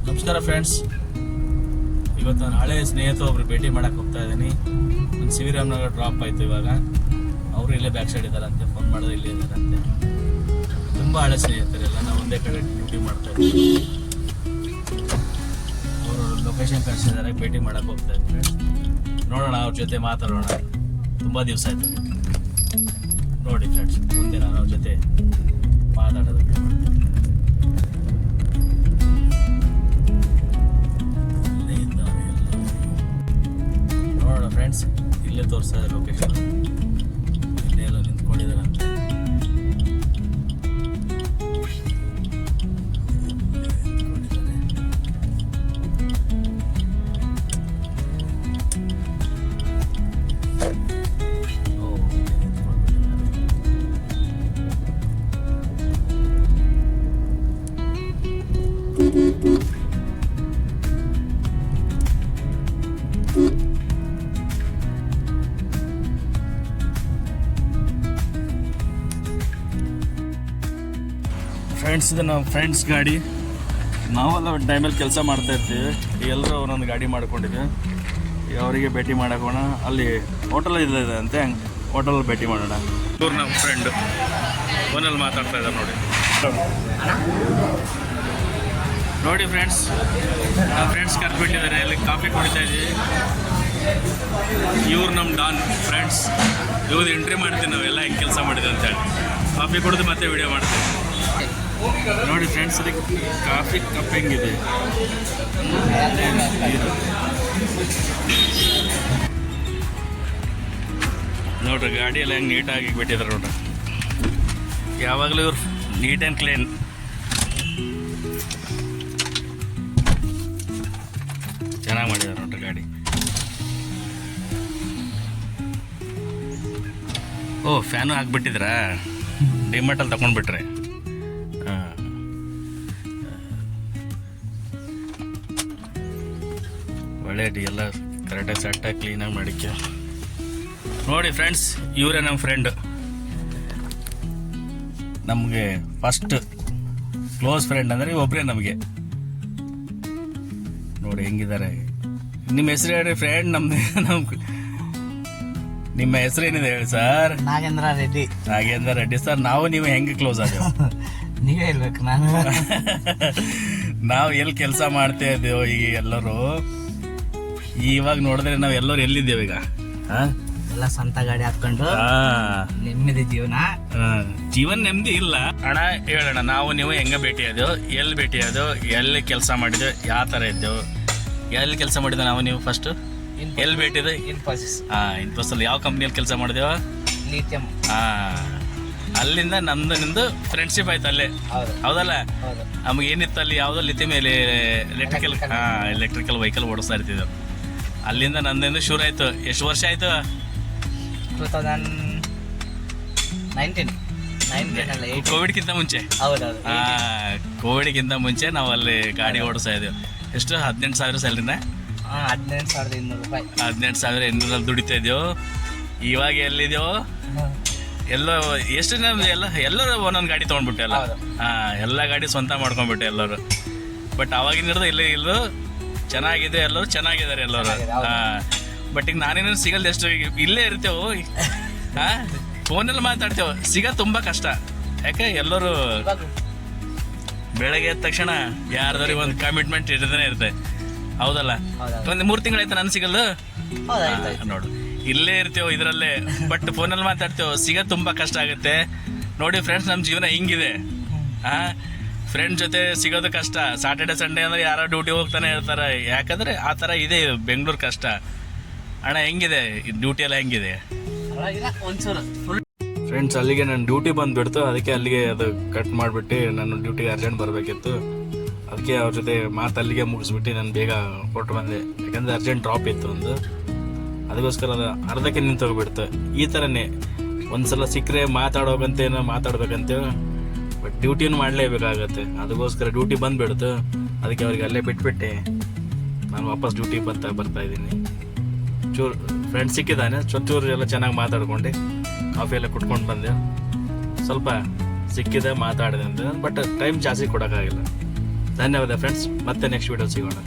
ನಮಸ್ಕಾರ ಫ್ರೆಂಡ್ಸ್, ಇವತ್ತು ನಾನು ಹಳೆ ಸ್ನೇಹಿತ ಒಬ್ರು ಭೇಟಿ ಮಾಡಕ್ಕೆ ಹೋಗ್ತಾ ಇದ್ದೀನಿ. ಒಂದು ಶಿವರಾಮನಗರ ಡ್ರಾಪ್ ಆಯಿತು. ಇವಾಗ ಅವರು ಇಲ್ಲೇ ಬ್ಯಾಕ್ ಸೈಡ್ ಇದ್ದಾರಂತೆ, ಫೋನ್ ಮಾಡಿದ್ರೆ ಇಲ್ಲೇ ಇದ್ದಾರಂತೆ. ತುಂಬ ಹಳೆ ಸ್ನೇಹಿತರೆಲ್ಲ ನಾವು ಒಂದೇ ಕಡೆ ಡ್ಯೂಟಿ ಮಾಡ್ತಾ ಇದ್ದೀವಿ. ಅವರು ಲೊಕೇಶನ್ ಕಳಿಸಿದ್ದಾರೆ, ಭೇಟಿ ಮಾಡಕ್ಕೆ ಹೋಗ್ತಾ ಇದ್ದಾರೆ. ನೋಡೋಣ, ಅವ್ರ ಜೊತೆ ಮಾತಾಡೋಣ. ತುಂಬ ದಿವಸ ಆಯಿತು ನೋಡಿ ಫ್ರೆಂಡ್ಸ್. ಮುಂದೆ ನಾನು ಅವ್ರ ಜೊತೆ ಮಾತಾಡೋದಕ್ಕೆ ನೋಡೋಣ ಫ್ರೆಂಡ್ಸ್. ಇಲ್ಲೇ ತೋರಿಸ್ತಾ ಇದೆ ಲೊಕೇಶನ್. ಇಲ್ಲೇ ಎಲ್ಲ ನಿಂತ್ಕೊಂಡಿದ್ದಾರಂತೆ. ಫ್ರೆಂಡ್ಸ್, ಇದು ನಮ್ಮ ಫ್ರೆಂಡ್ಸ್ ಗಾಡಿ. ನಾವೆಲ್ಲ ಒಂದು ಟೈಮಲ್ಲಿ ಕೆಲಸ ಮಾಡ್ತಾ ಇರ್ತೀವಿ. ಎಲ್ಲರೂ ಒಂದೊಂದು ಗಾಡಿ ಮಾಡ್ಕೊಂಡಿದ್ದೀವಿ. ಅವರಿಗೆ ಭೇಟಿ ಮಾಡೋಕೋಣ. ಅಲ್ಲಿ ಹೋಟೆಲ್ ಇದೆ ಅಂತೆ, ಹೋಟೆಲಲ್ಲಿ ಭೇಟಿ ಮಾಡೋಣ. ಇವ್ರು ನಮ್ಮ ಫ್ರೆಂಡು ಫೋನಲ್ಲಿ ಮಾತಾಡ್ತಾ ಇದ್ದಾರೆ ನೋಡಿ. ನೋಡಿ ಫ್ರೆಂಡ್ಸ್, ನಮ್ಮ ಫ್ರೆಂಡ್ಸ್ ಕರ್ಬಿಟ್ಟಿದ್ದಾರೆ. ಅಲ್ಲಿ ಕಾಫಿ ಕುಡಿತಾ ಇದ್ದೀವಿ. ಇವ್ರು ನಮ್ಮ ಡಾನ್ ಫ್ರೆಂಡ್ಸ್. ಇವ್ರು ಎಂಟ್ರಿ ಮಾಡ್ತೀವಿ ನಾವೆಲ್ಲ ಹೆಂಗೆ ಕೆಲಸ ಮಾಡಿದ್ವಿ ಅಂತೇಳಿ. ಕಾಫಿ ಕುಡಿದು ಮತ್ತೆ ವಿಡಿಯೋ ಮಾಡ್ತೀವಿ ನೋಡಿ ಫ್ರೆಂಡ್ಸ್. ಅದಕ್ಕೆ ಕಾಫಿ ಕಪ್ ಹೆಂಗಿದೆ ನೋಡ್ರಿ. ಗಾಡಿ ಎಲ್ಲ ಹೆಂಗೆ ನೀಟಾಗಿ ಬಿಟ್ಟಿದ್ದಾರೆ ನೋಡ್ರಿ. ಯಾವಾಗಲೂ ಇವ್ರು ನೀಟ್ ಆ್ಯಂಡ್ ಕ್ಲೀನ್. ಚೆನ್ನಾಗಿ ಮಾಡಿದ್ದಾರೆ ನೋಡ್ರಿ ಗಾಡಿ. ಓ, ಫ್ಯಾನು ಹಾಕ್ಬಿಟ್ಟಿದ್ರಾ? ಡಿಮಾರ್ಟಲ್ಲಿ ತಗೊಂಡ್ಬಿಟ್ರೆ. ಒಳ್ಳೆ ಎಲ್ಲ ಕರೆಕ್ಟಾಗಿ ಸೆಟ್ಟಾಗಿ ಕ್ಲೀನಾಗಿ ಮಾಡಿಕ್ಕೆ ನೋಡಿ ಫ್ರೆಂಡ್ಸ್. ಇವರೇ ನಮ್ಮ ಫ್ರೆಂಡ್, ನಮಗೆ ಫಸ್ಟ್ ಕ್ಲೋಸ್ ಫ್ರೆಂಡ್ ಅಂದರೆ ಒಬ್ಬರೇ ನಮಗೆ. ನೋಡಿ ಹೆಂಗಿದ್ದಾರೆ. ನಿಮ್ಮ ಹೆಸರು ಹೇಳಿ ಫ್ರೆಂಡ್. ನಿಮ್ಮ ಹೆಸರು ಏನಿದೆ ಹೇಳಿ ಸರ್? ನಾಗೇಂದ್ರ ರೆಡ್ಡಿ. ನಾಗೇಂದ್ರ ರೆಡ್ಡಿ ಸರ್. ನಾವು ನೀವು ಹೆಂಗೆ ಕ್ಲೋಸ್ ಆದೇವು? ನೀವೇ ಹೇಳ್ಬೇಕು. ನಾನು ನಾವು ಎಲ್ಲಿ ಕೆಲಸ ಮಾಡ್ತಾ ಇದ್ದೇವೆ ಈಗ ಎಲ್ಲರೂ. ಇವಾಗ ನೋಡಿದ್ರೆ ನಾವು ಎಲ್ಲರೂ ಎಲ್ಲಿದ್ದೇವೆ ಈಗ? ಎಲ್ಲ ಸ್ವಂತ ಗಾಡಿ ಹಾಕೊಂಡು ನೆಮ್ಮದಿ ಜೀವನ. ಜೀವನ ನೆಮ್ಮದಿ ಇಲ್ಲ ಅಣ್ಣ. ಹೇಳೋಣ, ನಾವು ನೀವು ಹೆಂಗ ಭೇಟಿ ಆದೆವು, ಎಲ್ಲಿ ಭೇಟಿ ಆದೆವು, ಎಲ್ಲಿ ಕೆಲಸ ಮಾಡಿದೆವು, ಯಾವ ಥರ ಇದ್ದೆವು, ಎಲ್ಲಿ ಕೆಲಸ ಮಾಡಿದ್ದೆ ನಾವು ನೀವು ಫಸ್ಟ್, ಎಲ್ಲಿ ಭೇಟಿ ಇದೆ? ಇನ್ಫೋಸಿಸ್. ಇನ್ಫೋಸಿಸ್ ಯಾವ ಕಂಪ್ನಿಯಲ್ಲಿ ಕೆಲಸ ಮಾಡಿದೆವು? ಲಿಥಿಯಂ. ಅಲ್ಲಿಂದ ನಮ್ದು ನಿಮ್ದು ಫ್ರೆಂಡ್ಶಿಪ್ ಆಯ್ತು ಅಲ್ಲೇ, ಹೌದಲ್ಲ? ನಮ್ಗೆ ಏನಿತ್ತು ಅಲ್ಲಿ, ಯಾವುದೋ ಲಿಥಿಯಂ ಎಲೆಕ್ಟ್ರಿಕಲ್ ವೆಹಿಕಲ್ ಓಡಿಸ್ತಾ ಇರ್ತಿದ್ದೆವು. ಅಲ್ಲಿಂದ ನಂದಿಂದ ಶುರು ಆಯ್ತು. ಎಷ್ಟು ವರ್ಷ ಆಯ್ತು? 2019 ಕೋವಿಡ್ಗಿಂತ ಮುಂಚೆ. ಹೌದೌದು. ಕೋವಿಡ್ಗಿಂತ ಮುಂಚೆ ನಾವು ಅಲ್ಲಿ ಗಾಡಿ ಓಡಿಸ್ತಾ ಇದ್ದೇವೆ. ಎಷ್ಟು? 18,000 ಸ್ಯಾಲ್ರಿನ? 18,200 ರೂಪಾಯಿ. 18,800 ದುಡಿತಾ ಇದ್ದೇವು. ಇವಾಗ ಎಲ್ಲಿದೆಯೋ ಎಲ್ಲೋ ಎಷ್ಟು ಎಲ್ಲರೂ ಒಂದೊಂದು ಗಾಡಿ ತೊಗೊಂಡ್ಬಿಟ್ಟೆ ಎಲ್ಲ. ಎಲ್ಲ ಗಾಡಿ ಸ್ವಂತ ಮಾಡ್ಕೊಂಡ್ಬಿಟ್ಟೆ ಎಲ್ಲರೂ. ಬಟ್ ಅವಾಗಿನ ಹಿಡಿದು ಇಲ್ಲೂ ಚೆನ್ನಾಗಿದೆ, ಎಲ್ಲರೂ ಚೆನ್ನಾಗಿದ್ದಾರೆ ಎಲ್ಲರೂ. ಬಟ್ ಈಗ ನಾನೇನು ಸಿಗಲ್ದು. ಎಷ್ಟು ಇಲ್ಲೇ ಇರ್ತೇವೆ, ಫೋನಲ್ಲಿ ಮಾತಾಡ್ತೇವೆ. ಸಿಗೋದು ತುಂಬ ಕಷ್ಟ. ಯಾಕೆ ಎಲ್ಲರೂ ಬೆಳಗ್ಗೆ ಎದ್ದ ತಕ್ಷಣ ಯಾರ್ದಾರಿಗೆ ಒಂದು ಕಮಿಟ್ಮೆಂಟ್ ಇರ್ತದೇ ಇರುತ್ತೆ, ಹೌದಲ್ಲ? ಒಂದು 3 ತಿಂಗಳಾಯ್ತು ನಾನು ಸಿಗಲ್ಲ ನೋಡು. ಇಲ್ಲೇ ಇರ್ತೇವೆ ಇದರಲ್ಲೇ, ಬಟ್ ಫೋನಲ್ಲಿ ಮಾತಾಡ್ತೇವೆ. ಸಿಗೋದು ತುಂಬ ಕಷ್ಟ ಆಗುತ್ತೆ ನೋಡಿ ಫ್ರೆಂಡ್ಸ್. ನಮ್ಮ ಜೀವನ ಹಿಂಗಿದೆ. ಫ್ರೆಂಡ್ ಜೊತೆ ಸಿಗೋದು ಕಷ್ಟ. ಸಾಟರ್ಡೆ ಸಂಡೇ ಅಂದರೆ ಯಾರೋ ಡ್ಯೂಟಿ ಹೋಗ್ತಾನೆ ಇರ್ತಾರೆ. ಯಾಕಂದರೆ ಆ ಥರ ಇದೆ ಬೆಂಗಳೂರು ಕಷ್ಟ. ಅಣ್ಣ ಹೆಂಗಿದೆ ಡ್ಯೂಟಿ ಎಲ್ಲ ಹೆಂಗಿದೆ ಫ್ರೆಂಡ್ಸ್? ಅಲ್ಲಿಗೆ ನನ್ನ ಡ್ಯೂಟಿ ಬಂದುಬಿಡ್ತು. ಅದಕ್ಕೆ ಅಲ್ಲಿಗೆ ಅದು ಕಟ್ ಮಾಡಿಬಿಟ್ಟು ನಾನು ಡ್ಯೂಟಿಗೆ ಅರ್ಜೆಂಟ್ ಬರಬೇಕಿತ್ತು. ಅದಕ್ಕೆ ಅವ್ರ ಜೊತೆ ಮಾತು ಅಲ್ಲಿಗೆ ಮುಗಿಸ್ಬಿಟ್ಟು ನಾನು ಬೇಗ ಹೊರಟು ಬಂದೆ. ಯಾಕಂದರೆ ಅರ್ಜೆಂಟ್ ಡ್ರಾಪ್ ಇತ್ತು ಒಂದು. ಅದಕ್ಕೋಸ್ಕರ ಅದು ಅರ್ಧಕ್ಕೆ ನಿಂತೋಗ್ಬಿಡ್ತು. ಈ ಥರನೇ ಒಂದು ಸಲ ಸಿಕ್ಕರೆ ಮಾತಾಡೋಕಂತೇನೋ ಮಾತಾಡ್ಬೇಕಂತೇವೆ, ಬಟ್ ಡ್ಯೂಟಿನೂ ಮಾಡಲೇಬೇಕಾಗತ್ತೆ. ಅದಕ್ಕೋಸ್ಕರ ಡ್ಯೂಟಿ ಬಂದುಬಿಡ್ತು. ಅದಕ್ಕೆ ಅವ್ರಿಗೆ ಅಲ್ಲೇ ಬಿಟ್ಬಿಟ್ಟೆ ನಾನು ವಾಪಸ್ ಡ್ಯೂಟಿಗೆ ಬರ್ತಾ ಇದ್ದೀನಿ. ಚೂರು ಫ್ರೆಂಡ್ ಸಿಕ್ಕಿದ್ದಾನೆ, ಚೂರು ಎಲ್ಲ ಚೆನ್ನಾಗಿ ಮಾತಾಡ್ಕೊಂಡು ಕಾಫಿ ಎಲ್ಲ ಕುಟ್ಕೊಂಡು ಬಂದೆ. ಸ್ವಲ್ಪ ಸಿಕ್ಕಿದೆ ಮಾತಾಡಿದೆ ಅಂತ, ಬಟ್ ಟೈಮ್ ಜಾಸ್ತಿ ಕೊಡೋಕ್ಕಾಗಿಲ್ಲ. ಧನ್ಯವಾದ ಫ್ರೆಂಡ್ಸ್, ಮತ್ತೆ ನೆಕ್ಸ್ಟ್ ವಿಡಿಯೋ ಸಿಗೋಣ.